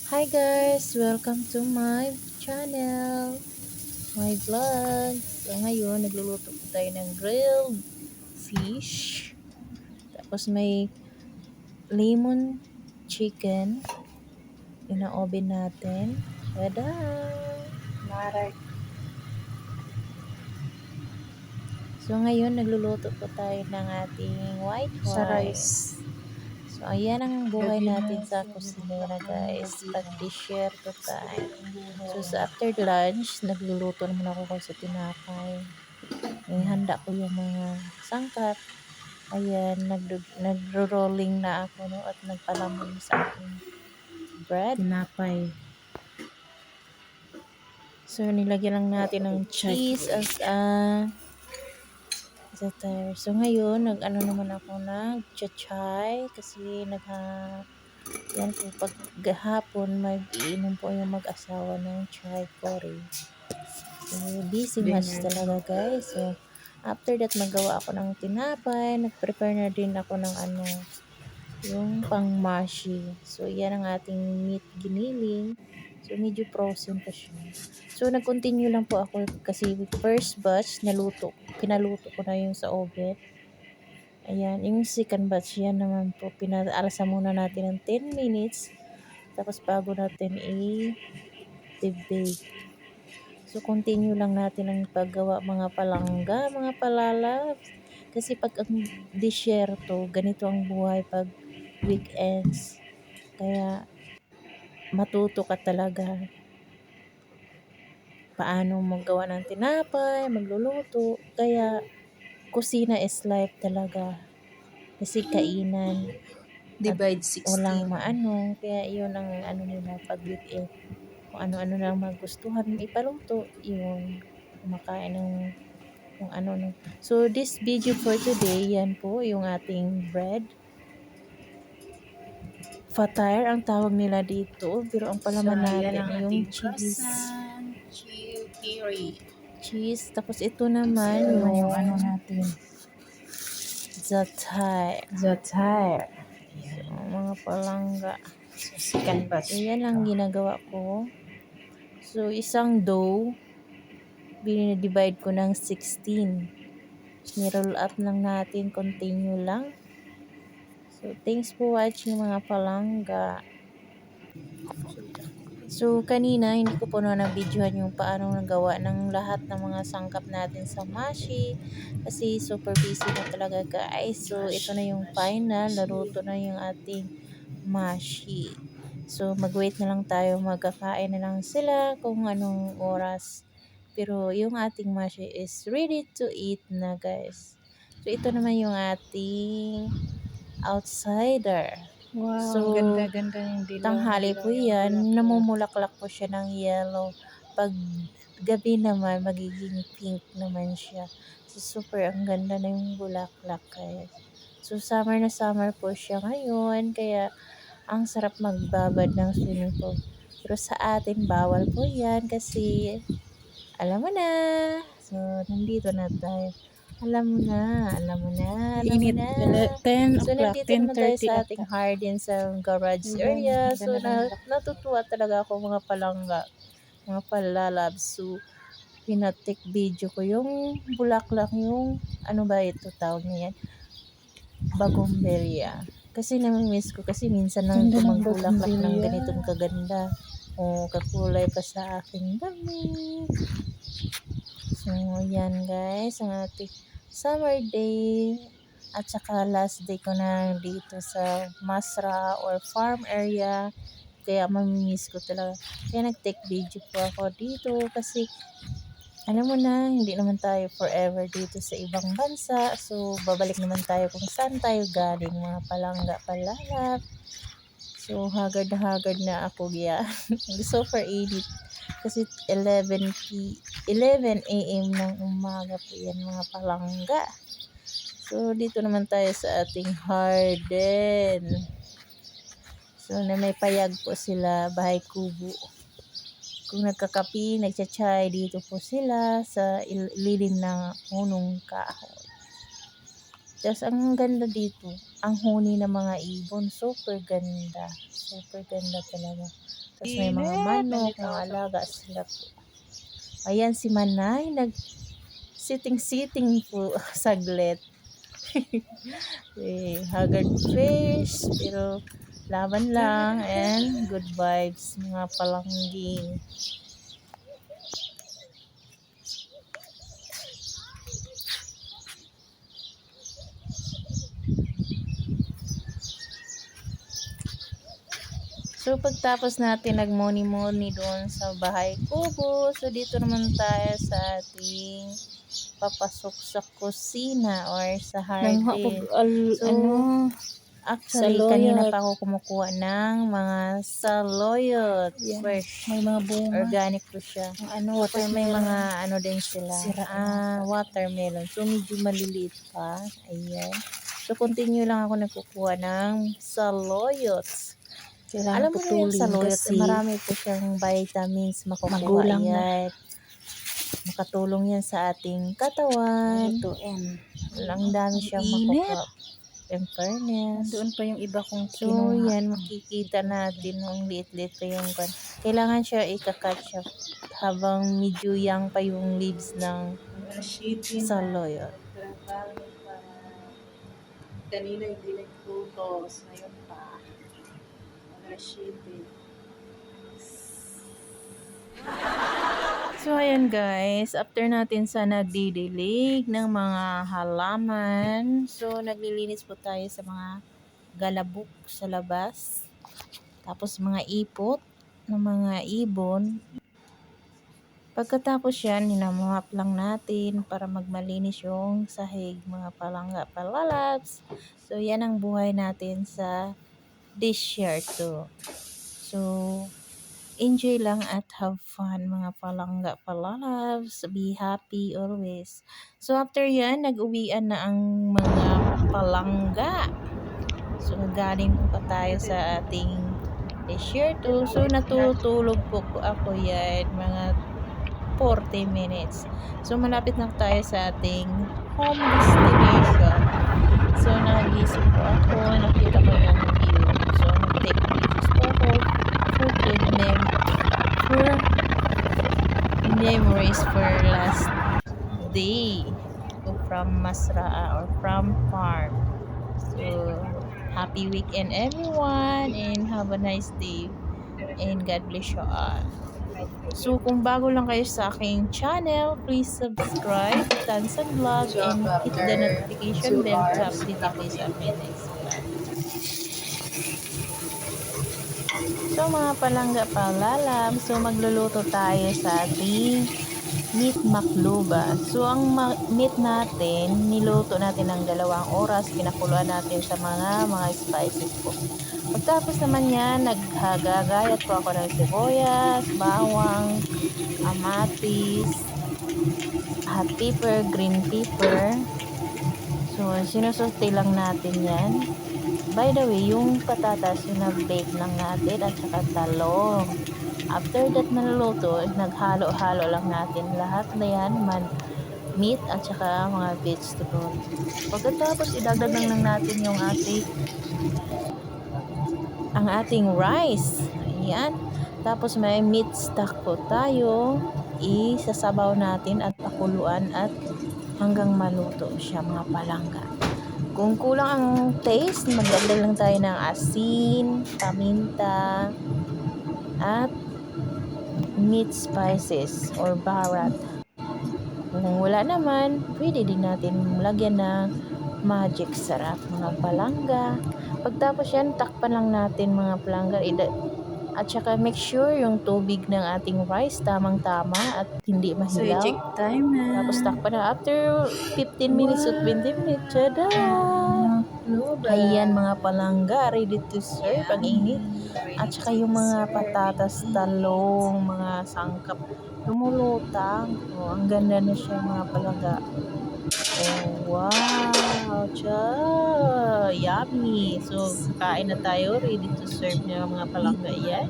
Hi guys! Welcome to my channel, my vlog. So ngayon, nagluluto po tayo ng grilled fish. Tapos may lemon chicken. Ina-oven natin. Tada! Maray. So ngayon, nagluluto po tayo ng ating white Sa rice. rice. So ayan ang buhay Lagyan natin mo sa sa kusinera bulaklak ng guys. mantika. Pag-share to time. Ang So buhay. sa after lunch, nagluluto naman ako sa tinapay. Handa ko yung mga sangkap. Ayan, nagro-rolling na ako no, at nagpalamon sa aking bread. Tinapay. So, nilagyan lang natin ng cheese as a satire. So, ngayon, nag-ano naman ako, nag-chachay kasi yan po, pag hapon, mag-iinom po yung mag-asawa ng chai curry. So, busy much Dinner. talaga guys. So, after that, magawa ako ng tinapay. Nag-prepare na din ako ng yung pang-mashi. So, yan ang ating meat giniling. So, medyo frozen pa siya. So, nag-continue lang po ako kasi first batch, pinaluto ko na yung sa oven. Ayan, yung second batch, yan naman po, pinaalasa muna natin ng 10 minutes. Tapos, bago natin i-bake. So, continue lang natin ang paggawa mga palangga, mga palalabs. Kasi pag ang disyerto, ganito ang buhay pag weekends. Kaya, matuto ka talaga paano magawa ng tinapay, magluluto. Kaya, kusina is life talaga. Kasi kainan at Divide walang 16. maano. Kaya, yun ang ano nila pag weekend. Kung ano-ano lang magustuhan ipaluto, yun. Kumakain ng kung ano no. So, this video for today, yan po yung ating bread. Fatire ang tawag nila dito, pero ang palaman Yan natin ang ay yung ating cheese. croissant. Curry. Cheese. Tapos ito Kasi naman ito naman yung yung ano natin. zatay. Zatire. So, mga palangga. So, second batch So, yan ito. ang ginagawa ko. So, isang dough, binidivide ko ng 16. Ni-roll up lang natin, continue lang. So, thanks for watching mga palangga. So, kanina, hindi ko po na na-videohan yung paano nagawa ng lahat ng mga sangkap natin sa mashi. Kasi super busy na talaga guys. So, ito na yung final. Naruto na yung ating mashi. So, mag-wait na lang tayo. Magkakain na lang sila kung anong oras. Pero, yung ating mashi is ready to eat na guys. So, ito naman yung ating outsider. Wow, So, ang ganda-ganda ng dilaw na tanghali dilaw po yung yan, bulaklak. namumulaklak po siya ng yellow. Pag gabi naman, magiging pink naman siya. So, super ang ganda na yung bulaklak guys. So, summer na summer po siya ngayon, kaya ang sarap magbabad ng swimming pool. Pero sa atin, bawal po yan kasi alam mo na. So, nandito na tayo. Alam mo na, alam mo na, alam mo Init. na. 10 So, o'clock, nandito naman tayo 10:30 sa ating ata. Hardin sa garage Ayan, area. So, ganda ng black. natutuwa talaga ako mga palangga, mga palalab. So, pinatik video ko yung bulaklak, yung ano ba ito tawag niyan? Bagumberia. Kasi namimiss ko kasi minsan lang Ganda ito ng magbulaklak ng bougainvillea. ganitong kaganda. O kakulay pa sa aking damit. So, yan guys, ang ating summer day. At saka last day ko na dito sa Masra or farm area. Kaya mamimiss ko talaga. Kaya nag-take video po ako dito kasi alam mo na, hindi naman tayo forever dito sa ibang bansa. So, babalik naman tayo kung saan tayo galing, mga palangga, palalap. So, hagard na ako, yeah. Super init. Kasi 11 a.m. ng umaga po yan, mga palangga. So, dito naman tayo sa ating Harden. So, na may payag po sila, bahay kubo. Kung nagkakapi, nagchatchay, dito po sila sa lilim ng punong kahoy. Tapos, ang ganda dito, ang huni ng mga ibon. Super ganda. Super ganda talaga. Tapos may mga manok, mga alaga sila po. Ayan si Manay, nag-sitting po saglit. Haggard face, pero laban lang and good vibes, mga palangging. So, pagtapos natin nagmoni-moni doon sa bahay kubo, so dito naman tayo sa ating papasok sa kusina or sa hardin. So, actually, kanina pa ako kumukuha ng mga saluyot. Yan. Fresh. May mga bunga. Organic po siya. Tapos may mga ano din sila. Watermelon. So, medyo maliliit pa. Ayan. So, continue lang ako nagkukuha ng saluyot. Alam mo na yung saluyot, marami po siyang vitamins makukuha. Magulang yan. Makatulong yan sa ating katawan. Ang dami siyang makukuha. In fairness. Doon pa yung iba kong So, kinuha. yan, makikita natin ang liit-liit pa yung kan. Kailangan siya ika-cut siya habang medyo young pa yung leaves ng saluyot. Kanina hindi nag-photos. Ngayon pa. So, ayan guys, after natin sa nagdidilig ng mga halaman, so naglilinis po tayo sa mga galabok sa labas, tapos mga ipot ng mga ibon. Pagkatapos yan, hinamahap lang natin para magmalinis yung sahig, mga palangga, palalabs. So, yan ang buhay natin sa this year too. So, enjoy lang at have fun, mga palangga, palalabs. Be happy always. So, after yan, nag-uwian na ang mga palangga. So, galing po pa tayo sa ating leisure too. So, natutulog po ako yan, mga 40 minutes. So, malapit na tayo sa ating home destination. So, nagising po ako, nakita ko yung view. So, nag-take pictures po ako for good memories for last day from Masraa or from farm. So, happy weekend everyone and have a nice day and God bless you all. So, kung bago lang kayo sa aking channel, please subscribe, Tansan Vlog, and hit the notification bell to update you sa my next vlog. So, mga palangga palalam, so magluluto tayo sa ating meat makluba. So, ang meat natin, niluto natin ng 2 oras, pinakuluan natin sa mga spices po. Pagtapos naman yan, naghagagayat po ako ng sibuyas, bawang, amatis, hot pepper, green pepper. So, sinusulte lang natin yan. By the way, yung patatas, yung nag-bake lang natin at saka talong. After that naluluto, naghalo-halo lang natin lahat na yan, meat at saka mga vegetable. Pagkatapos, idagdag lang natin yung ating rice. Ayan. Tapos may meat stock po tayo. Isasabaw natin at pakuluan at hanggang maluto siya, mga palangga. Kung kulang ang taste, magdagdag lang tayo ng asin, paminta, at meat spices or baharat. Kung wala naman, pwede din natin lagyan ng magic sarap, mga palangga. Pagtapos yan, takpan lang natin, mga palangga. At saka make sure yung tubig ng ating rice tamang-tama at hindi mahilaw. So, check time na. Tapos takpan na after 15 minutes to 20 minutes. Tada! Ayan, mga palangga, ready to serve, ang init. At saka yung mga patatas, talong, mga sangkap, lumulutang. Oh, ang ganda na siya, mga palangga. Oh, wow! Yummy! So, kain na tayo, ready to serve na mga palangga yan.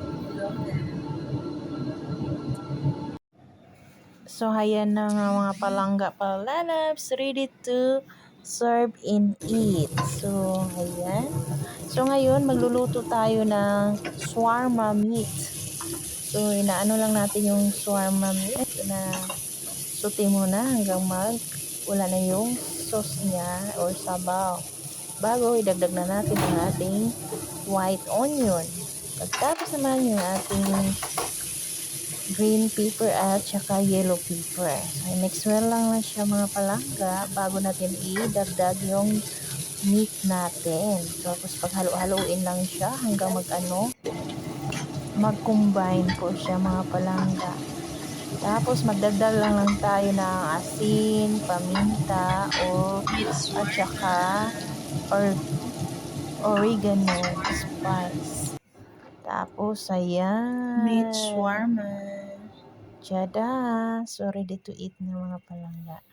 So, ayan na nga mga palangga palalabs, ready to serve and eat. So, ayan. So, ngayon, magluluto tayo ng shawarma meat. So, inaano lang natin yung shawarma meat na suti muna hanggang wala na yung sauce niya or sabaw. Bago, idagdag na natin ang ating white onion. Pagtapos naman yung ating green pepper at saka yellow pepper. So, mix well lang siya mga palangga bago natin idagdag yung meat natin. So, tapos paghalo-haloin lang siya hanggang mag-combine po siya mga palangga. Tapos magdagdag lang tayo ng asin, paminta, at saka oregano spice. Tapos, ayan. Meat shawarma. Tada! So, ready to eat na mga palangga.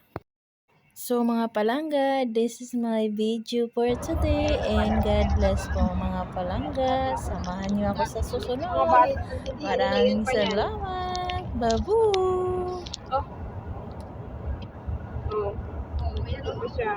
So, mga palangga, this is my video for today. And God bless po mga palangga. Samahan niyo ako sa susunod. Maraming salamat. Babu! Oh. Oh. Ano ba siya?